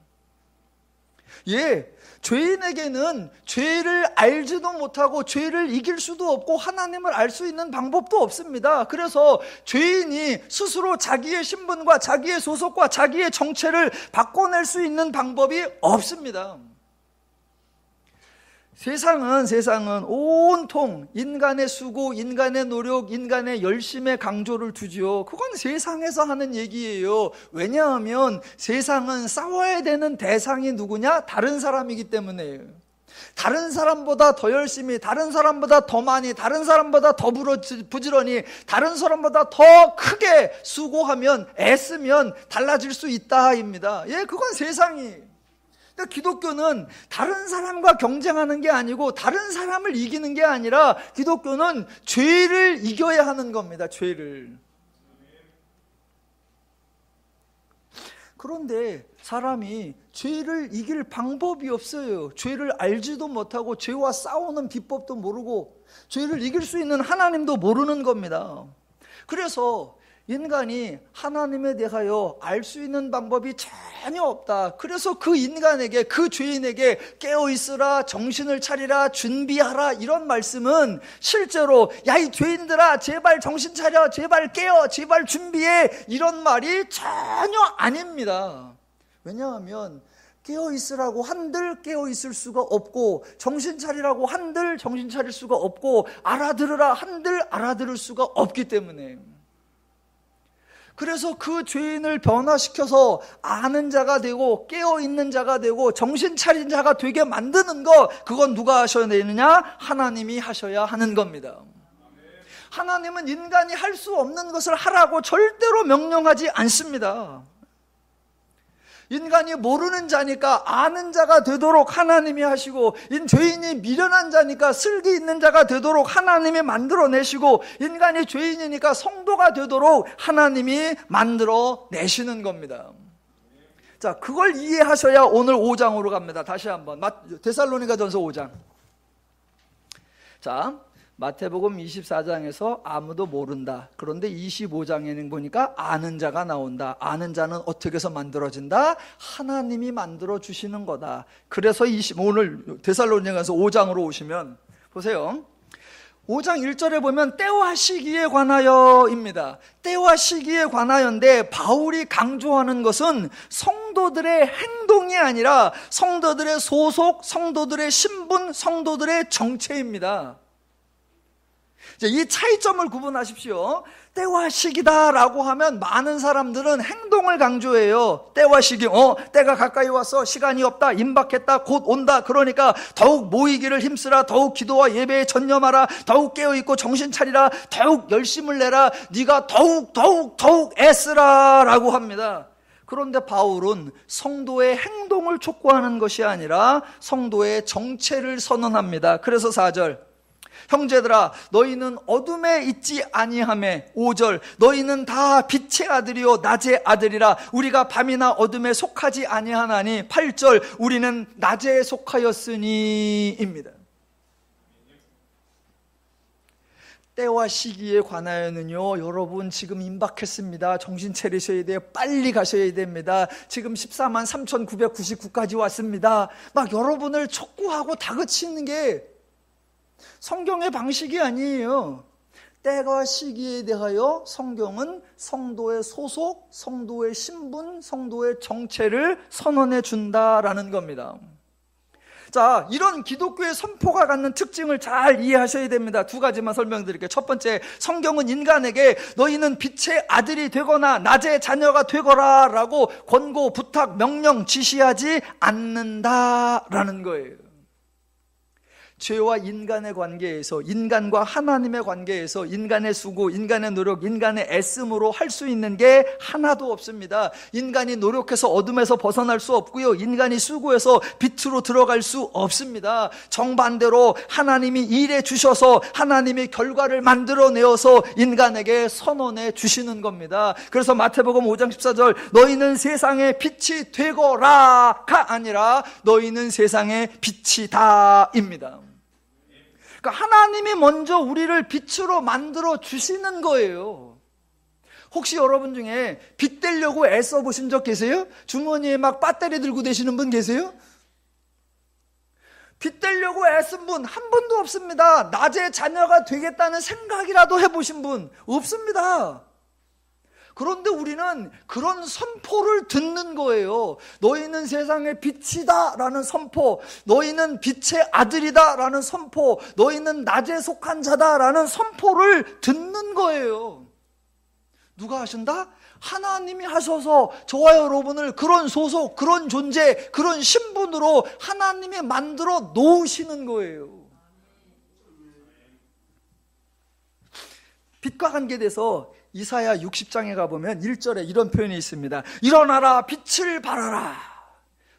예, 죄인에게는 죄를 알지도 못하고 죄를 이길 수도 없고 하나님을 알 수 있는 방법도 없습니다. 그래서 죄인이 스스로 자기의 신분과 자기의 소속과 자기의 정체를 바꿔낼 수 있는 방법이 없습니다. 세상은 온통 인간의 수고, 인간의 노력, 인간의 열심에 강조를 두지요. 그건 세상에서 하는 얘기예요. 왜냐하면 세상은 싸워야 되는 대상이 누구냐? 다른 사람이기 때문에요. 다른 사람보다 더 열심히, 다른 사람보다 더 많이, 다른 사람보다 더 부지런히, 다른 사람보다 더 크게 수고하면, 애쓰면 달라질 수 있다입니다. 예, 그건 세상이. 기독교는 다른 사람과 경쟁하는 게 아니고 다른 사람을 이기는 게 아니라 기독교는 죄를 이겨야 하는 겁니다. 죄를. 그런데 사람이 죄를 이길 방법이 없어요. 죄를 알지도 못하고 죄와 싸우는 비법도 모르고 죄를 이길 수 있는 하나님도 모르는 겁니다. 그래서 인간이 하나님에 대하여 알 수 있는 방법이 전혀 없다. 그래서 그 인간에게, 그 죄인에게 깨어있으라, 정신을 차리라, 준비하라 이런 말씀은 실제로 야, 이 죄인들아 제발 정신 차려, 제발 깨어, 제발 준비해 이런 말이 전혀 아닙니다. 왜냐하면 깨어있으라고 한들 깨어있을 수가 없고, 정신 차리라고 한들 정신 차릴 수가 없고, 알아들으라 한들 알아들을 수가 없기 때문에. 그래서 그 죄인을 변화시켜서 아는 자가 되고 깨어있는 자가 되고 정신 차린 자가 되게 만드는 거, 그건 누가 하셔야 되느냐? 하나님이 하셔야 하는 겁니다. 하나님은 인간이 할 수 없는 것을 하라고 절대로 명령하지 않습니다. 인간이 모르는 자니까 아는 자가 되도록 하나님이 하시고, 죄인이 미련한 자니까 슬기 있는 자가 되도록 하나님이 만들어내시고, 인간이 죄인이니까 성도가 되도록 하나님이 만들어내시는 겁니다. 자, 그걸 이해하셔야 오늘 5장으로 갑니다. 다시 한번 데살로니가전서 5장. 자, 마태복음 24장에서 아무도 모른다. 그런데 25장에는 보니까 아는 자가 나온다. 아는 자는 어떻게 해서 만들어진다? 하나님이 만들어 주시는 거다. 그래서 오늘 데살로니가서 5장으로 오시면 보세요. 5장 1절에 보면 때와 시기에 관하여입니다. 때와 시기에 관하여인데, 바울이 강조하는 것은 성도들의 행동이 아니라 성도들의 소속, 성도들의 신분, 성도들의 정체입니다. 이 차이점을 구분하십시오. 때와 시기다라고 하면 많은 사람들은 행동을 강조해요. 때와 시기, 때가 가까이 왔어, 시간이 없다, 임박했다, 곧 온다. 그러니까 더욱 모이기를 힘쓰라, 더욱 기도와 예배에 전념하라, 더욱 깨어있고 정신 차리라, 더욱 열심을 내라, 네가 더욱 애쓰라 라고 합니다. 그런데 바울은 성도의 행동을 촉구하는 것이 아니라 성도의 정체를 선언합니다. 그래서 4절, 형제들아 너희는 어둠에 있지 아니하매, 5절, 너희는 다 빛의 아들이요 낮의 아들이라, 우리가 밤이나 어둠에 속하지 아니하나니, 8절, 우리는 낮에 속하였으니입니다. 때와 시기에 관하여는요, 여러분 지금 임박했습니다. 정신 차리셔야 돼요. 빨리 가셔야 됩니다. 지금 14만 3,999까지 왔습니다. 막 여러분을 촉구하고 다그치는 게 성경의 방식이 아니에요. 때와 시기에 대하여 성경은 성도의 소속, 성도의 신분, 성도의 정체를 선언해 준다라는 겁니다. 자, 이런 기독교의 선포가 갖는 특징을 잘 이해하셔야 됩니다. 두 가지만 설명드릴게요. 첫 번째, 성경은 인간에게 너희는 빛의 아들이 되거나 낮의 자녀가 되거라 라고 권고, 부탁, 명령, 지시하지 않는다라는 거예요. 죄와 인간의 관계에서, 인간과 하나님의 관계에서 인간의 수고, 인간의 노력, 인간의 애씀으로 할 수 있는 게 하나도 없습니다. 인간이 노력해서 어둠에서 벗어날 수 없고요, 인간이 수고해서 빛으로 들어갈 수 없습니다. 정반대로 하나님이 일해 주셔서 하나님이 결과를 만들어내어서 인간에게 선언해 주시는 겁니다. 그래서 마태복음 5장 14절, 너희는 세상의 빛이 되거라가 아니라 너희는 세상의 빛이다입니다. 그러니까 하나님이 먼저 우리를 빛으로 만들어 주시는 거예요. 혹시 여러분 중에 빛 되려고 애써 보신 적 계세요? 주머니에 막 배터리 들고 계시는 분 계세요? 빛 되려고 애쓴 분 한 분도 없습니다. 낮에 자녀가 되겠다는 생각이라도 해보신 분 없습니다. 그런데 우리는 그런 선포를 듣는 거예요. 너희는 세상의 빛이다 라는 선포, 너희는 빛의 아들이다 라는 선포, 너희는 낮에 속한 자다 라는 선포를 듣는 거예요. 누가 하신다? 하나님이 하셔서 저와 여러분을 그런 소속, 그런 존재, 그런 신분으로 하나님이 만들어 놓으시는 거예요. 빛과 관계돼서 이사야 60장에 가보면 1절에 이런 표현이 있습니다. 일어나라, 빛을 발하라.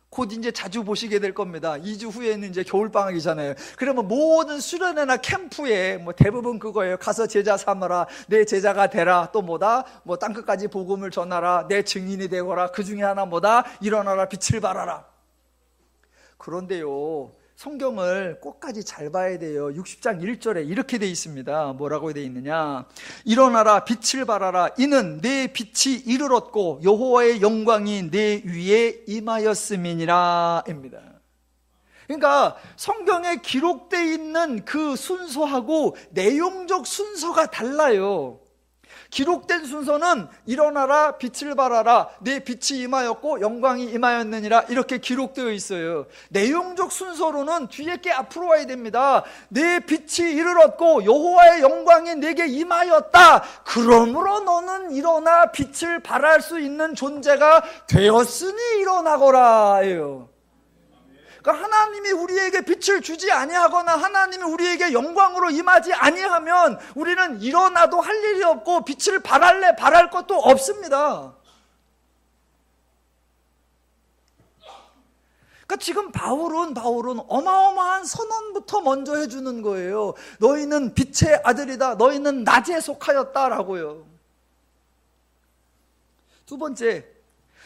곧 이제 자주 보시게 될 겁니다. 2주 후에는 이제 겨울방학이잖아요. 그러면 모든 수련회나 캠프에 뭐 대부분 그거예요. 가서 제자 삼아라, 내 제자가 되라, 또 뭐다? 뭐 땅끝까지 복음을 전하라, 내 증인이 되거라. 그 중에 하나 뭐다? 일어나라, 빛을 발하라. 그런데요, 성경을 꼭까지 잘 봐야 돼요. 60장 1절에 이렇게 돼 있습니다. 뭐라고 돼 있느냐? 일어나라, 빛을 발하라. 이는 내 빛이 이르렀고 여호와의 영광이 내 위에 임하였음이니라 입니다. 그러니까 성경에 기록되어 있는 그 순서하고 내용적 순서가 달라요. 기록된 순서는 일어나라, 빛을 발하라, 내 빛이 임하였고 영광이 임하였느니라 이렇게 기록되어 있어요. 내용적 순서로는 뒤에 게 앞으로 와야 됩니다. 내 빛이 이르렀고 여호와의 영광이 내게 임하였다. 그러므로 너는 일어나 빛을 발할 수 있는 존재가 되었으니 일어나거라예요. 그러니까 하나님이 우리에게 빛을 주지 아니하거나 하나님이 우리에게 영광으로 임하지 아니하면 우리는 일어나도 할 일이 없고 빛을 발할래 발할 것도 없습니다. 그러니까 지금 바울은 어마어마한 선언부터 먼저 해주는 거예요. 너희는 빛의 아들이다. 너희는 낮에 속하였다라고요. 두 번째,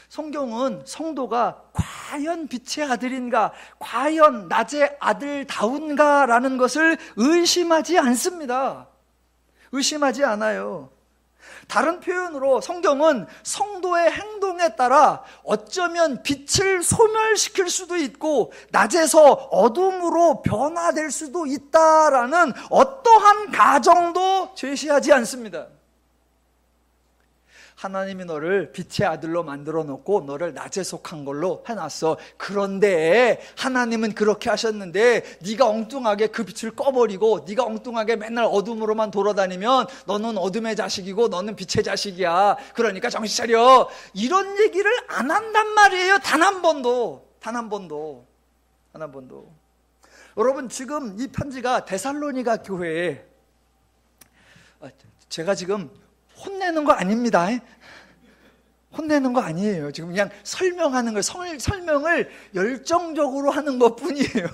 성경은 성도가 과연 빛의 아들인가, 과연 낮의 아들다운가 라는 것을 의심하지 않습니다. 의심하지 않아요. 다른 표현으로 성경은 성도의 행동에 따라 어쩌면 빛을 소멸시킬 수도 있고 낮에서 어둠으로 변화될 수도 있다라는 어떠한 가정도 제시하지 않습니다. 하나님이 너를 빛의 아들로 만들어 놓고 너를 낮에 속한 걸로 해놨어. 그런데 하나님은 그렇게 하셨는데 네가 엉뚱하게 그 빛을 꺼버리고 네가 엉뚱하게 맨날 어둠으로만 돌아다니면 너는 어둠의 자식이고 너는 빛의 자식이야. 그러니까 정신 차려. 이런 얘기를 안 한단 말이에요. 단 한 번도. 여러분, 지금 이 편지가 데살로니가 교회에, 제가 지금 혼내는 거 아닙니다. 혼내는 거 아니에요. 지금 그냥 설명하는 걸, 설명을 열정적으로 하는 것 뿐이에요.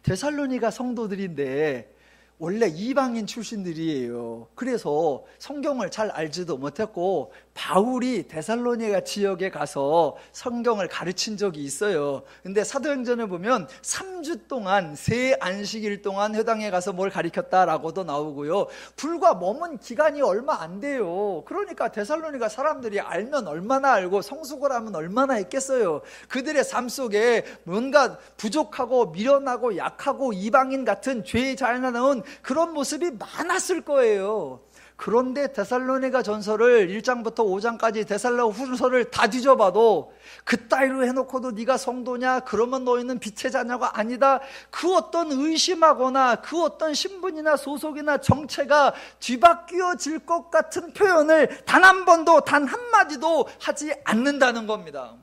데살로니가 성도들인데 원래 이방인 출신들이에요. 그래서 성경을 잘 알지도 못했고 바울이 데살로니가 지역에 가서 성경을 가르친 적이 있어요. 근데 사도행전을 보면 3주 동안 새 안식일 동안 회당에 가서 뭘 가르쳤다라고도 나오고요. 불과 머문 기간이 얼마 안 돼요. 그러니까 데살로니가 사람들이 알면 얼마나 알고 성숙을 하면 얼마나 했겠어요. 그들의 삶 속에 뭔가 부족하고 미련하고 약하고 이방인 같은 죄에 자라나온 그런 모습이 많았을 거예요. 그런데 데살로니가 전서를 1장부터 5장까지 데살로 후서를 다 뒤져봐도 그따위로 해놓고도 네가 성도냐? 그러면 너희는 빛의 자녀가 아니다. 그 어떤 의심하거나 그 어떤 신분이나 소속이나 정체가 뒤바뀌어질 것 같은 표현을 단 한 번도, 단 한마디도 하지 않는다는 겁니다.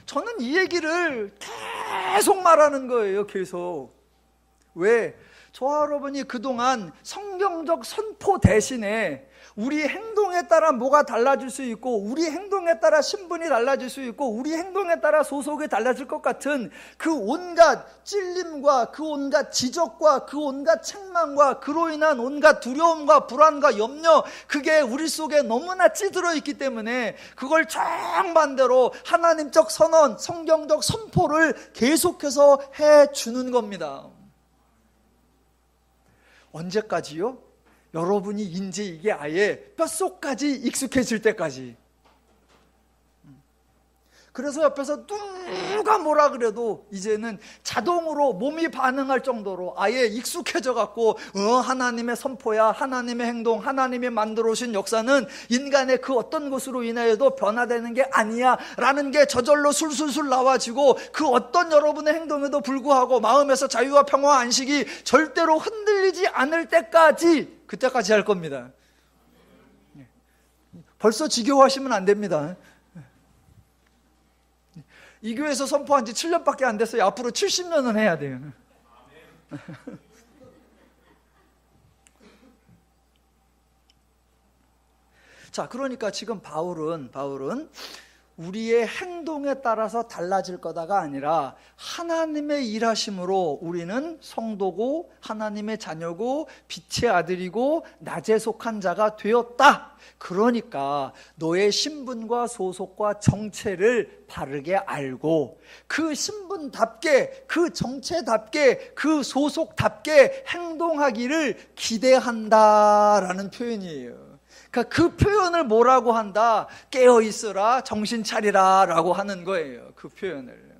저는 이 얘기를 계속 말하는 거예요. 계속. 왜? 저와 여러분이 그동안 성경적 선포 대신에 우리 행동에 따라 뭐가 달라질 수 있고 우리 행동에 따라 신분이 달라질 수 있고 우리 행동에 따라 소속이 달라질 것 같은 그 온갖 찔림과 그 온갖 지적과 그 온갖 책망과 그로 인한 온갖 두려움과 불안과 염려, 그게 우리 속에 너무나 찌들어 있기 때문에 그걸 정반대로 하나님적 선언, 성경적 선포를 계속해서 해주는 겁니다. 언제까지요? 여러분이 이제 이게 아예 뼛속까지 익숙해질 때까지. 그래서 옆에서 누가 뭐라 그래도 이제는 자동으로 몸이 반응할 정도로 아예 익숙해져 갖고 하나님의 선포야, 하나님의 행동, 하나님이 만들어 오신 역사는 인간의 그 어떤 것으로 인하여도 변화되는 게 아니야 라는 게 저절로 술술술 나와지고, 그 어떤 여러분의 행동에도 불구하고 마음에서 자유와 평화와 안식이 절대로 흔들리지 않을 때까지, 그때까지 할 겁니다. 벌써 지겨워하시면 안 됩니다. 이 교회에서 선포한 지 7년밖에 안 됐어요. 앞으로 70년은 해야 돼요. 자, 그러니까 지금 바울은 우리의 행동에 따라서 달라질 거다가 아니라 하나님의 일하심으로 우리는 성도고 하나님의 자녀고 빛의 아들이고 낮에 속한 자가 되었다. 그러니까 너의 신분과 소속과 정체를 바르게 알고 그 신분답게, 그 정체답게, 그 소속답게 행동하기를 기대한다라는 표현이에요. 그러니까 그 표현을 뭐라고 한다? 깨어있으라, 정신 차리라 라고 하는 거예요. 그 표현을.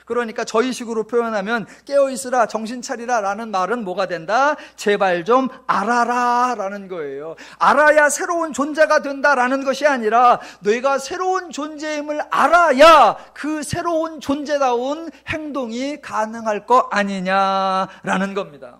그러니까 저희식으로 표현하면 깨어있으라, 정신 차리라 라는 말은 뭐가 된다? 제발 좀 알아라 라는 거예요. 알아야 새로운 존재가 된다라는 것이 아니라 너희가 새로운 존재임을 알아야 그 새로운 존재다운 행동이 가능할 거 아니냐라는 겁니다.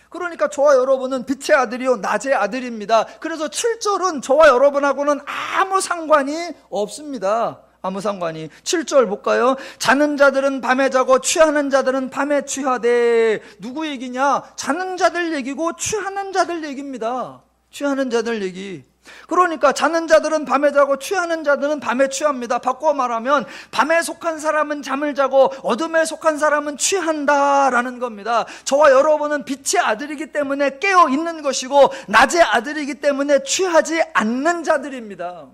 그러니까 저와 여러분은 빛의 아들이요 낮의 아들입니다. 그래서 7절은 저와 여러분하고는 아무 상관이 없습니다. 아무 상관이. 7절 볼까요? 자는 자들은 밤에 자고 취하는 자들은 밤에 취하되. 누구 얘기냐? 자는 자들 얘기고 취하는 자들 얘기입니다. 취하는 자들 얘기. 그러니까 자는 자들은 밤에 자고 취하는 자들은 밤에 취합니다. 바꿔 말하면 밤에 속한 사람은 잠을 자고 어둠에 속한 사람은 취한다라는 겁니다. 저와 여러분은 빛의 아들이기 때문에 깨어 있는 것이고 낮의 아들이기 때문에 취하지 않는 자들입니다.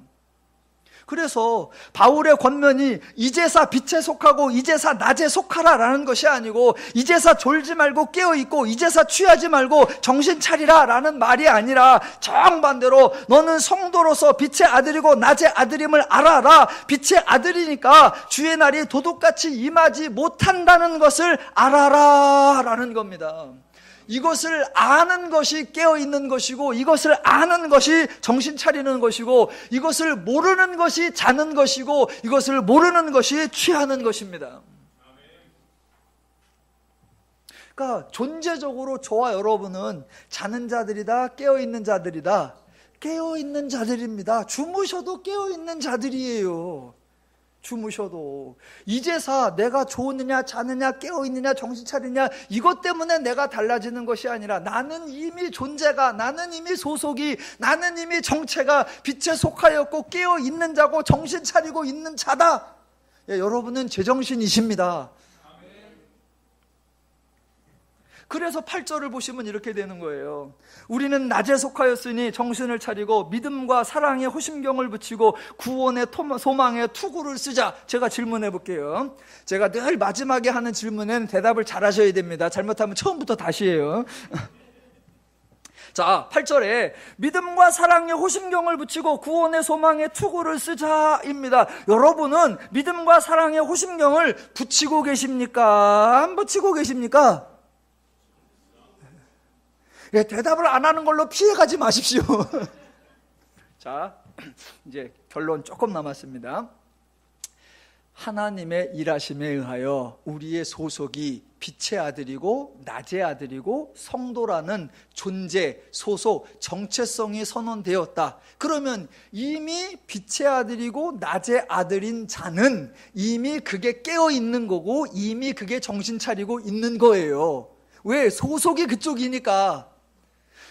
그래서 바울의 권면이 이제사 빛에 속하고 이제사 낮에 속하라라는 것이 아니고 이제사 졸지 말고 깨어있고 이제사 취하지 말고 정신 차리라 라는 말이 아니라 정반대로 너는 성도로서 빛의 아들이고 낮의 아들임을 알아라. 빛의 아들이니까 주의 날이 도둑같이 임하지 못한다는 것을 알아라 라는 겁니다. 이것을 아는 것이 깨어있는 것이고 이것을 아는 것이 정신 차리는 것이고 이것을 모르는 것이 자는 것이고 이것을 모르는 것이 취하는 것입니다. 그러니까 존재적으로 저와 여러분은 자는 자들이다, 깨어있는 자들이다. 깨어있는 자들입니다. 주무셔도 깨어있는 자들이에요. 주무셔도. 이제사 내가 좋으느냐 자느냐 깨어있느냐 정신 차리냐 이것 때문에 내가 달라지는 것이 아니라 나는 이미 존재가, 나는 이미 소속이, 나는 이미 정체가 빛에 속하였고 깨어있는 자고 정신 차리고 있는 자다. 예, 여러분은 제정신이십니다. 그래서 8절을 보시면 이렇게 되는 거예요. 우리는 낮에 속하였으니 정신을 차리고 믿음과 사랑에 호심경을 붙이고 구원의 소망에 투구를 쓰자. 제가 질문해 볼게요. 제가 늘 마지막에 하는 질문엔 대답을 잘 하셔야 됩니다. 잘못하면 처음부터 다시 해요. 자, 8절에 믿음과 사랑에 호심경을 붙이고 구원의 소망에 투구를 쓰자입니다. 여러분은 믿음과 사랑에 호심경을 붙이고 계십니까? 안 붙이고 계십니까? 예, 대답을 안 하는 걸로 피해가지 마십시오. 자, 이제 결론 조금 남았습니다. 하나님의 일하심에 의하여 우리의 소속이 빛의 아들이고 낮의 아들이고 성도라는 존재, 소속, 정체성이 선언되었다. 그러면 이미 빛의 아들이고 낮의 아들인 자는 이미 그게 깨어있는 거고 이미 그게 정신 차리고 있는 거예요. 왜? 소속이 그쪽이니까.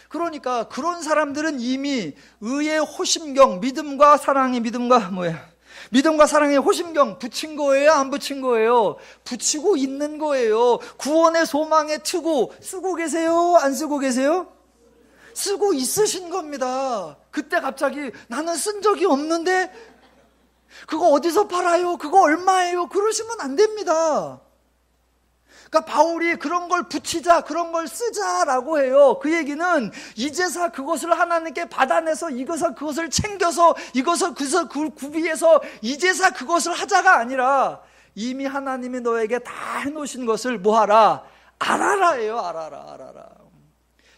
그러니까 그런 사람들은 이미 의의 호심경, 믿음과 사랑의 믿음과 사랑의 호심경 붙인 거예요? 안 붙인 거예요? 붙이고 있는 거예요. 구원의 소망에 투구 쓰고 계세요? 안 쓰고 계세요? 쓰고 있으신 겁니다. 그때 갑자기 나는 쓴 적이 없는데 그거 어디서 팔아요? 그거 얼마예요? 그러시면 안 됩니다. 그러니까 바울이 그런 걸 붙이자, 그런 걸 쓰자라고 해요. 그 얘기는 이제서 그것을 하나님께 받아내서 이것을 그것을 챙겨서 이것을 그것을 구비해서 이제서 그것을 하자가 아니라 이미 하나님이 너에게 다 해놓으신 것을 뭐하라? 알아라예요. 알아라.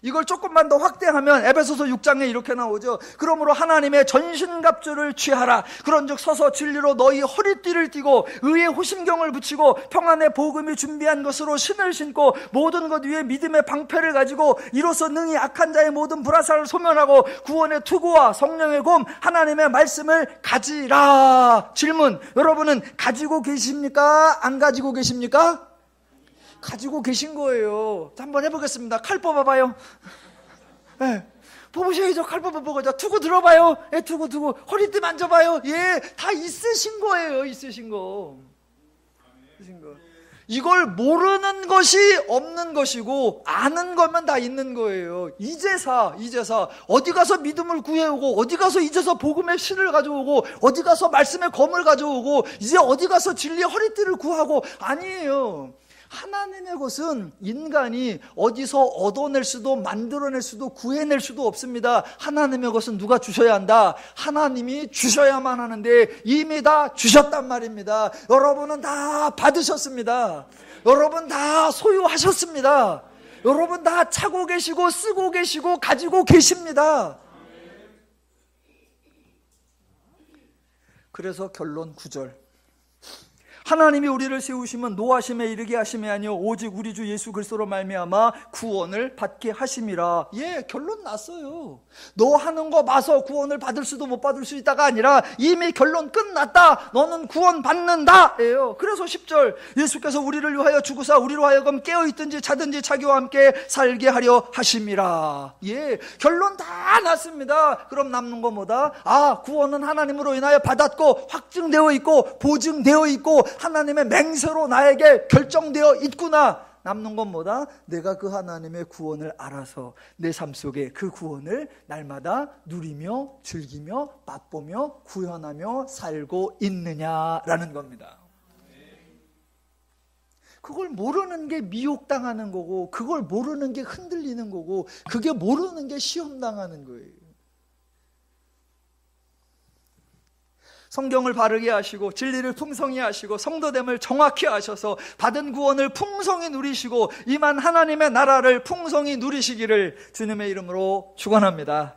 이걸 조금만 더 확대하면 에베소서 6장에 이렇게 나오죠. 그러므로 하나님의 전신갑주를 취하라. 그런즉 서서 진리로 너희 허리띠를 띠고 의의 호심경을 붙이고 평안의 복음이 준비한 것으로 신을 신고 모든 것 위에 믿음의 방패를 가지고 이로써 능히 악한 자의 모든 불화살을 소멸하고 구원의 투구와 성령의 곰 하나님의 말씀을 가지라. 질문, 여러분은 가지고 계십니까? 안 가지고 계십니까? 가지고 계신 거예요. 자, 한번 해보겠습니다. 칼 뽑아봐요. 네. 뽑으셔야죠. 칼 뽑아보고. 자, 투구 들어봐요. 예, 투구. 허리띠 만져봐요. 예, 다 있으신 거예요. 있으신 거. 이걸 모르는 것이 없는 것이고 아는 것만 다 있는 거예요. 이제서 어디 가서 믿음을 구해오고 어디 가서 이제서 복음의 실을 가져오고 어디 가서 말씀의 검을 가져오고 이제 어디 가서 진리의 허리띠를 구하고 아니에요. 하나님의 것은 인간이 어디서 얻어낼 수도 만들어낼 수도 구해낼 수도 없습니다. 하나님의 것은 누가 주셔야 한다? 하나님이 주셔야만 하는데 이미 다 주셨단 말입니다. 여러분은 다 받으셨습니다. 여러분 다 소유하셨습니다. 여러분 다 차고 계시고 쓰고 계시고 가지고 계십니다. 그래서 결론 9절, 하나님이 우리를 세우시면 노하심에 이르게 하심이 아니요 오직 우리 주 예수 그리스도로 말미암아 구원을 받게 하심이라. 예, 결론 났어요. 너 하는 거 봐서 구원을 받을 수도 못 받을 수 있다가 아니라 이미 결론 끝났다. 너는 구원 받는다 예요. 그래서 10절, 예수께서 우리를 위하여 죽으사 우리로 하여금 깨어있든지 자든지 자기와 함께 살게 하려 하심이라. 예, 결론 다 났습니다. 그럼 남는 거 뭐다? 아, 구원은 하나님으로 인하여 받았고 확증되어 있고 보증되어 있고 하나님의 맹세로 나에게 결정되어 있구나. 남는 건 뭐다? 내가 그 하나님의 구원을 알아서 내 삶 속에 그 구원을 날마다 누리며 즐기며 맛보며 구현하며 살고 있느냐라는 겁니다. 그걸 모르는 게 미혹당하는 거고 그걸 모르는 게 흔들리는 거고 그게 모르는 게 시험당하는 거예요. 성경을 바르게 하시고 진리를 풍성히 하시고 성도됨을 정확히 하셔서 받은 구원을 풍성히 누리시고 임한 하나님의 나라를 풍성히 누리시기를 주님의 이름으로 축원합니다.